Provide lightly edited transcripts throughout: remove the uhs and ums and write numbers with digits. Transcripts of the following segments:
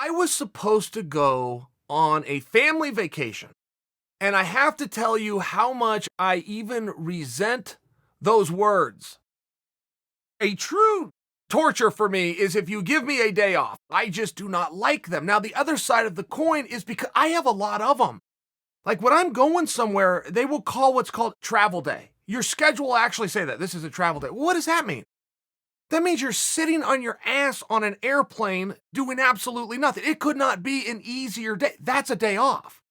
I was supposed to go on a family vacation, and I have to tell you how much I even resent those words. A true torture for me is if you give me a day off. I just do not like them. Now, the other side of the coin is because I have a lot of them. Like when I'm going somewhere, they will call what's called travel day. Your schedule will actually say that this is a travel day. What does that mean? That means you're sitting on your ass on an airplane doing absolutely nothing. It could not be an easier day. That's a day off.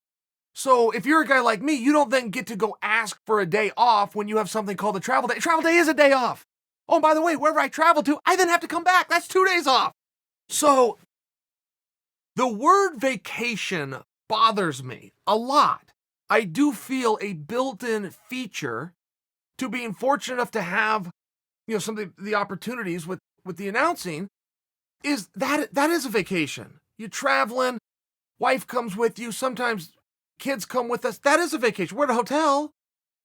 So if you're a guy like me, you don't then get to go ask for a day off when you have something called a travel day. Travel day is a day off. Oh, by the way, wherever I travel to, I then have to come back. That's 2 days off. So the word vacation bothers me a lot. I do feel a built-in feature to being fortunate enough to have, some of the opportunities with the announcing is that is a vacation. You're traveling, wife comes with you, sometimes kids come with us. That is a vacation. We're at a hotel.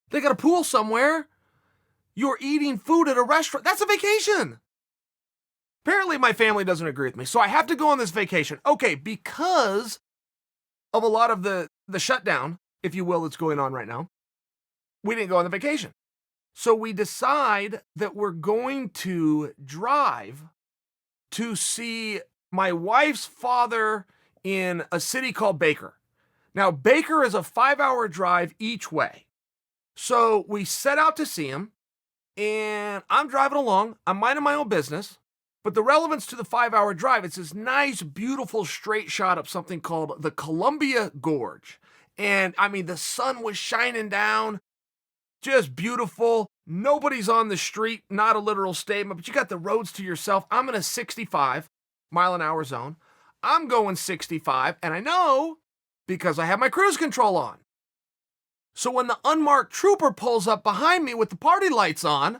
They got a pool somewhere. You're eating food at a restaurant. That's a vacation. Apparently my family doesn't agree with me, so I have to go on this vacation. Okay, because of a lot of the shutdown, if you will, that's going on right now, we didn't go on the vacation. So we decide that we're going to drive to see my wife's father in a city called Baker. Now, Baker is a 5-hour drive each way. So we set out to see him, and I'm driving along. I'm minding my own business. But the relevance to the 5-hour drive, it's this nice, beautiful straight shot of something called the Columbia Gorge. And I mean, the sun was shining down. Just beautiful. Nobody's on the street, not a literal statement, but you got the roads to yourself. I'm in a 65 mile an hour zone. I'm going 65, and I know because I have my cruise control on. So when the unmarked trooper pulls up behind me with the party lights on,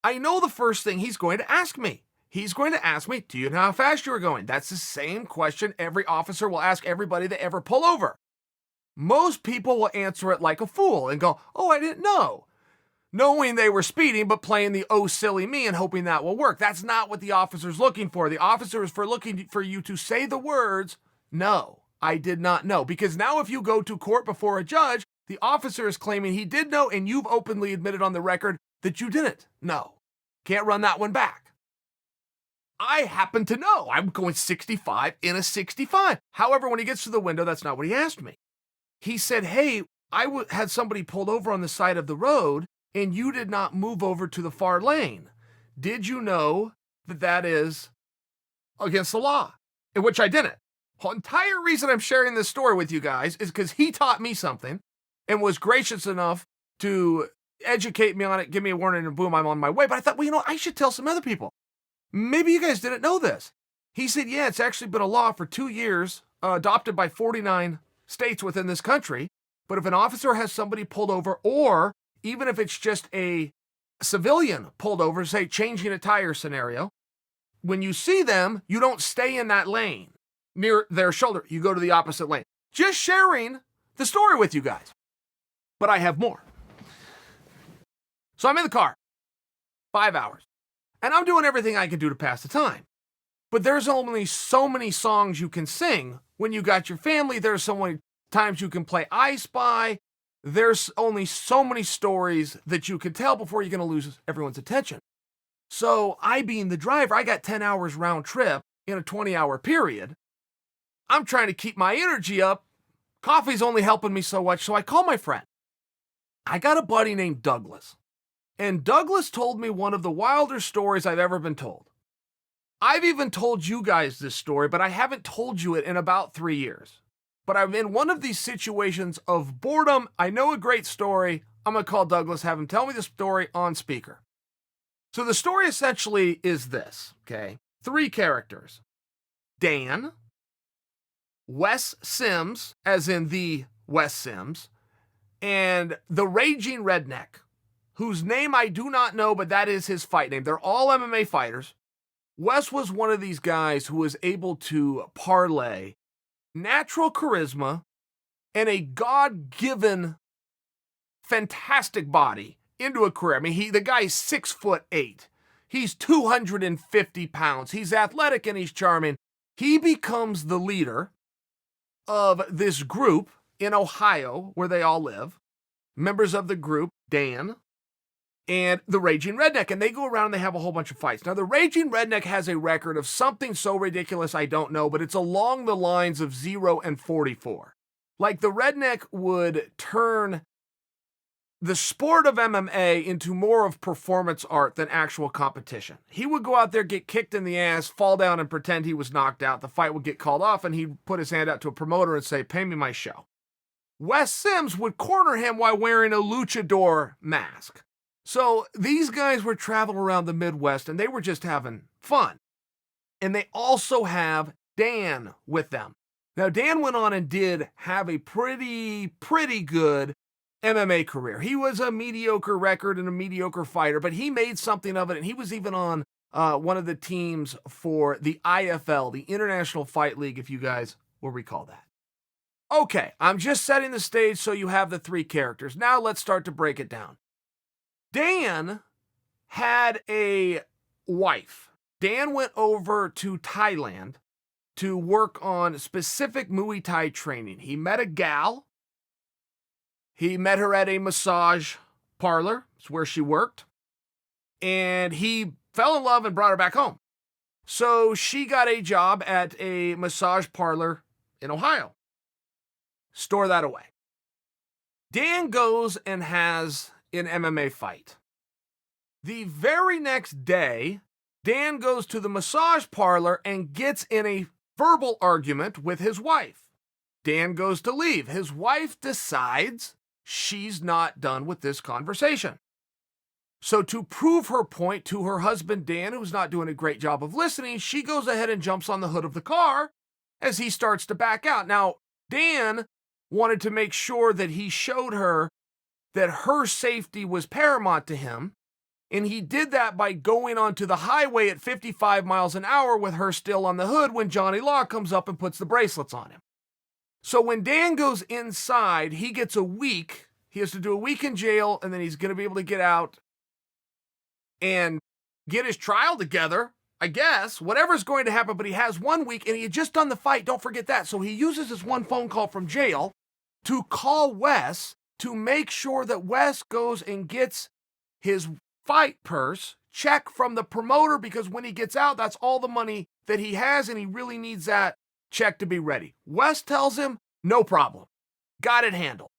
I know the first thing he's going to ask me. He's going to ask me, do you know how fast you were going? That's the same question every officer will ask everybody that ever pull over. Most people will answer it like a fool and go, oh, I didn't know. Knowing they were speeding, but playing the oh, silly me and hoping that will work. That's not what the officer's looking for. The officer is looking for you to say the words, no, I did not know. Because now if you go to court before a judge, the officer is claiming he did know, and you've openly admitted on the record that you didn't know. Can't run that one back. I happen to know. I'm going 65 in a 65. However, when he gets to the window, that's not what he asked me. He said, hey, I had somebody pulled over on the side of the road, and you did not move over to the far lane. Did you know that that is against the law? In which I didn't. The entire reason I'm sharing this story with you guys is because he taught me something and was gracious enough to educate me on it, give me a warning, and boom, I'm on my way. But I thought, well, I should tell some other people. Maybe you guys didn't know this. He said, yeah, it's actually been a law for 2 years, adopted by 49 states within this country. But if an officer has somebody pulled over, or even if it's just a civilian pulled over, say changing a tire scenario, when you see them, you don't stay in that lane near their shoulder. You go to the opposite lane. Just sharing the story with you guys. But I have more. So I'm in the car, 5 hours, and I'm doing everything I can do to pass the time. But there's only so many songs you can sing when you got your family. There's so many times you can play I Spy. There's only so many stories that you can tell before you're going to lose everyone's attention. So I, being the driver, I got 10 hours round trip in a 20-hour period. I'm trying to keep my energy up. Coffee's only helping me so much, so I call my friend. I got a buddy named Douglas. And Douglas told me one of the wilder stories I've ever been told. I've even told you guys this story, but I haven't told you it in about 3 years. But I'm in one of these situations of boredom. I know a great story. I'm going to call Douglas, have him tell me the story on speaker. So the story essentially is this, okay? 3 characters. Dan, Wes Sims, as in the Wes Sims, and the Raging Redneck, whose name I do not know, but that is his fight name. They're all MMA fighters. Wes was one of these guys who was able to parlay natural charisma and a God-given fantastic body into a career. I mean, the guy's 6'8". He's 250 pounds. He's athletic and he's charming. He becomes the leader of this group in Ohio where they all live. Members of the group, Dan and the Raging Redneck, and they go around and they have a whole bunch of fights. Now, the Raging Redneck has a record of something so ridiculous I don't know, but it's along the lines of 0 and 44. Like, the Redneck would turn the sport of MMA into more of performance art than actual competition. He would go out there, get kicked in the ass, fall down and pretend he was knocked out. The fight would get called off, and he'd put his hand out to a promoter and say, "Pay me my show." Wes Sims would corner him while wearing a luchador mask. So these guys were traveling around the Midwest, and they were just having fun. And they also have Dan with them. Now, Dan went on and did have a pretty good MMA career. He was a mediocre record and a mediocre fighter, but he made something of it, and he was even on one of the teams for the IFL, the International Fight League, if you guys will recall that. Okay, I'm just setting the stage so you have the three characters. Now let's start to break it down. Dan had a wife. Dan went over to Thailand to work on specific Muay Thai training. He met a gal. He met her at a massage parlor. It's where she worked. And he fell in love and brought her back home. So she got a job at a massage parlor in Ohio. Store that away. Dan goes and has an MMA fight. The very next day, Dan goes to the massage parlor and gets in a verbal argument with his wife. Dan goes to leave. His wife decides she's not done with this conversation. So to prove her point to her husband, Dan, who's not doing a great job of listening, she goes ahead and jumps on the hood of the car as he starts to back out. Now, Dan wanted to make sure that he showed her that her safety was paramount to him, and he did that by going onto the highway at 55 miles an hour with her still on the hood when Johnny Law comes up and puts the bracelets on him. So when Dan goes inside, he gets a week. He has to do a week in jail, and then he's going to be able to get out and get his trial together, I guess. Whatever's going to happen, but he has 1 week, and he had just done the fight. Don't forget that. So he uses his one phone call from jail to call Wes to make sure that Wes goes and gets his fight purse check from the promoter, because when he gets out, that's all the money that he has, and he really needs that check to be ready. Wes tells him, no problem. Got it handled.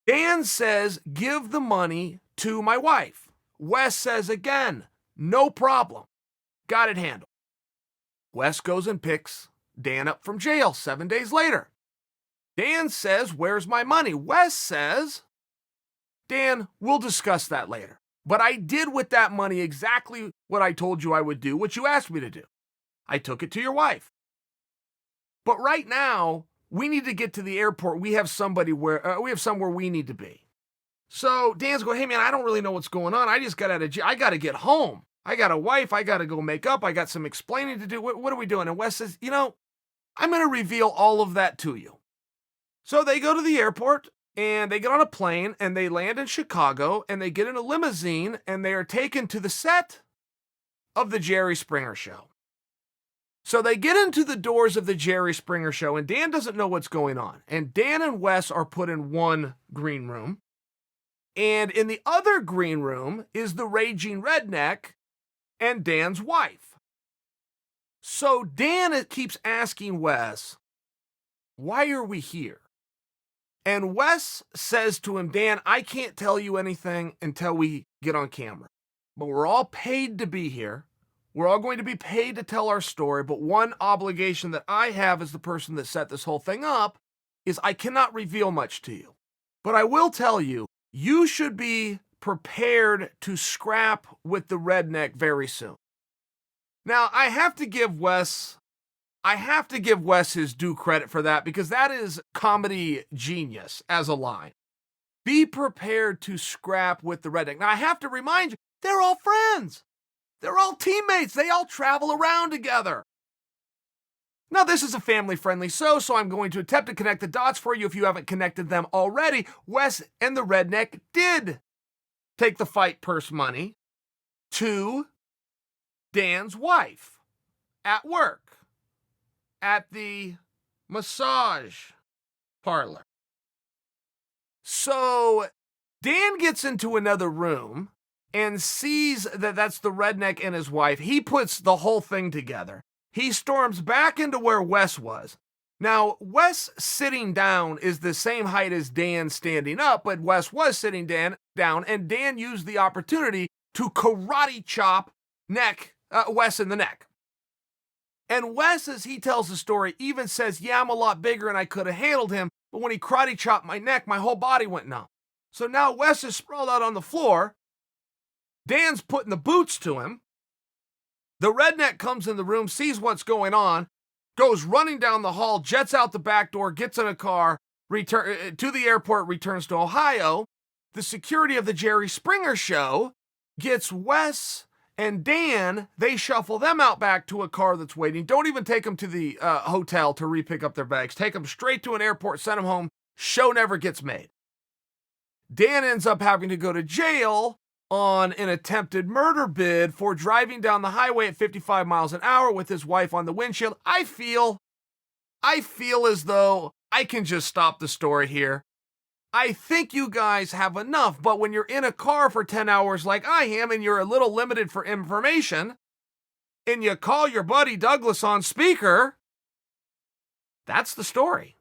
Dan says, give the money to my wife. Wes says again, no problem. Got it handled. Wes goes and picks Dan up from jail 7 days later. Dan says, where's my money? Wes says, Dan, we'll discuss that later. But I did with that money exactly what I told you I would do, what you asked me to do. I took it to your wife. But right now, we need to get to the airport. We have somebody we have somewhere we need to be. So Dan's going, hey man, I don't really know what's going on. I just got out of jail. I got to get home. I got a wife. I got to go make up. I got some explaining to do. What are we doing? And Wes says, I'm going to reveal all of that to you. So they go to the airport and they get on a plane and they land in Chicago and they get in a limousine and they are taken to the set of the Jerry Springer Show. So they get into the doors of the Jerry Springer Show and Dan doesn't know what's going on. And Dan and Wes are put in one green room. And in the other green room is the Raging Redneck and Dan's wife. So Dan keeps asking Wes, why are we here? And Wes says to him, Dan, I can't tell you anything until we get on camera. But we're all paid to be here. We're all going to be paid to tell our story. But one obligation that I have as the person that set this whole thing up is I cannot reveal much to you. But I will tell you, you should be prepared to scrap with the redneck very soon. Now, I have to give Wes his due credit for that, because that is comedy genius as a line. Be prepared to scrap with the redneck. Now, I have to remind you, they're all friends. They're all teammates. They all travel around together. Now, this is a family-friendly show, so I'm going to attempt to connect the dots for you if you haven't connected them already. Wes and the redneck did take the fight purse money to Dan's wife at work. at the massage parlor. So Dan gets into another room and sees that that's the redneck and his wife. He puts the whole thing together. He storms back into where Wes was. Now, Wes sitting down is the same height as Dan standing up, but Wes was sitting down, and Dan used the opportunity to karate chop Wes in the neck. And Wes, as he tells the story, even says, yeah, I'm a lot bigger and I could have handled him, but when he karate chopped my neck, my whole body went numb. So now Wes is sprawled out on the floor. Dan's putting the boots to him. The redneck comes in the room, sees what's going on, goes running down the hall, jets out the back door, gets in a car, to the airport, returns to Ohio. The security of the Jerry Springer show gets Wes and Dan. They shuffle them out back to a car that's waiting. Don't even take them to the hotel to repick up their bags. Take them straight to an airport, send them home. Show never gets made. Dan ends up having to go to jail on an attempted murder bid for driving down the highway at 55 miles an hour with his wife on the windshield. I feel as though I can just stop the story here. I think you guys have enough, but when you're in a car for 10 hours like I am and you're a little limited for information, and you call your buddy Douglas on speaker, that's the story.